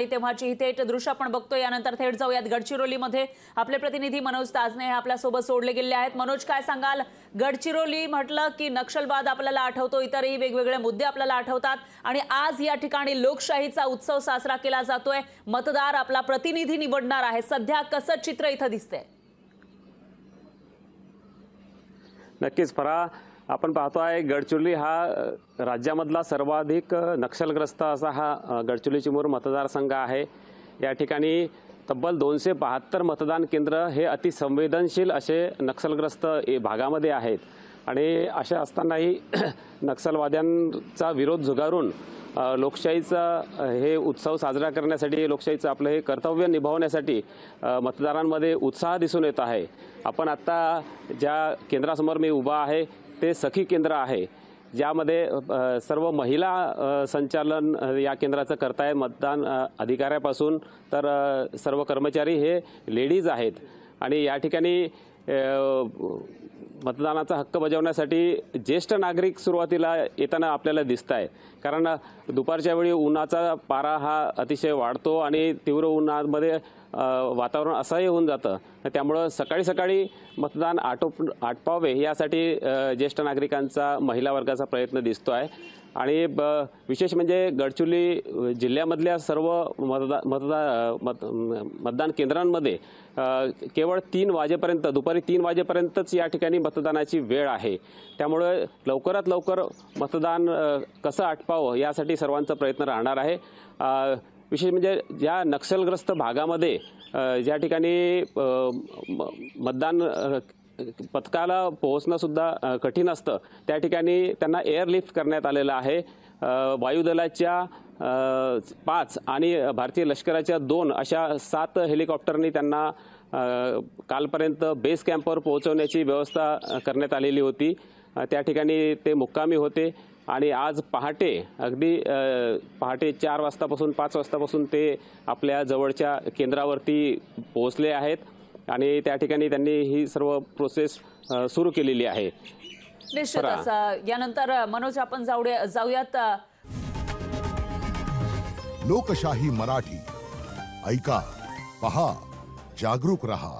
तेव्हाची ही थेट दृश्य आपण बघतो। यानंतर थेट जाऊयात गडचिरोलीमध्ये। आपले प्रतिनिधी मनोज ताजने हे आपल्या सोबत जोडले गेले आहेत। मनोज, काय सांगाल? गडचिरोली म्हटलं की नक्षलवाद आपल्याला आठवतो, इतरही वेगवेगळे मुद्दे आपल्याला आठवतात आणि आज या ठिकाणी लोकशाहीचा उत्सव साजरा केला जातोय। मतदार आपला प्रतिनिधी निवडणार आहे। सध्या कसं चित्र इथं दिसतंय? नक्कीच फरा, आपण पाहतो आहे गडचिरोली हा राज्यामधला सर्वाधिक नक्षलग्रस्त असा हा गडचिरोली चिमूर मतदारसंघ आहे। या ठिकाणी तब्बल 272 मतदान केंद्र हे अतिसंवेदनशील असे नक्षलग्रस्त भागामध्ये आहेत आणि अशा असतानाही नक्षलवाद्यांचा विरोध झुगारून लोकशाहीचा हे उत्सव साजरा करण्यासाठी, लोकशाहीचं आपलं हे कर्तव्य निभावण्यासाठी मतदारांमध्ये उत्साह दिसून येत आहे। आपण आता ज्या केंद्रासमोर मी उभा आहे ते सखी केंद्र आहे, ज्यामध्ये सर्व महिला संचालन या केंद्राचं करतायत। मतदान अधिकाऱ्यापासून तर सर्व कर्मचारी हे लेडीज आहेत आणि या ठिकाणी मतदानाचा हक्क बजावण्यासाठी ज्येष्ठ नागरिक सुरुवातीला येताना आपल्याला दिसत आहे, कारण दुपारच्या वेळी उन्हाचा पारा हा अतिशय वाढतो आणि तीव्र उन्हामध्ये वातावरण असह्य होऊन जातं। त्यामुळे सकाळी सकाळी मतदान आटपावे यासाठी ज्येष्ठ नागरिकांचा, महिला वर्गाचा प्रयत्न दिसतो आहे। आणि विशेष म्हणजे गडचिरोली जिल्ह्यामधल्या सर्व मतदान केंद्रांमध्ये केवळ 3 वाजेपर्यंत, दुपारी 3 वाजेपर्यंतच या ठिकाणी मतदानाची वेळ आहे। त्यामुळे लवकरात लवकर मतदान कसं आटपावं यासाठी सर्वांचा प्रयत्न राहणार आहे। विशेष म्हणजे ज्या नक्षलग्रस्त भागामध्ये ज्या ठिकाणी मतदान पथकाला पोहोचणं सुद्धा कठीण असतं, त्या ठिकाणी त्यांना एअरलिफ्ट करण्यात आलेलं आहे। वायुदलाच्या 5 आणि भारतीय लष्कराच्या 2 अशा 7 हेलिकॉप्टरनी त्यांना कालपर्यंत बेस कॅम्पवर पोहोचवण्याची व्यवस्था करण्यात आलेली होती। त्या ठिकाणी ते मुक्कामी होते आणि आज पहाटे, अगदी पहाटे 4 वाजतापासून 5 वाजतापासून ते आपल्या जवळच्या केंद्रावरती पोहोचले आहेत आणि त्या ठिकाणी त्यांनी ही सर्व प्रोसेस सुरू केलेली आहे। निश्चितच यानंतर मनोज आपण जाऊयात लोकशाही मराठी, ऐका, पहा, जागरूक रहा।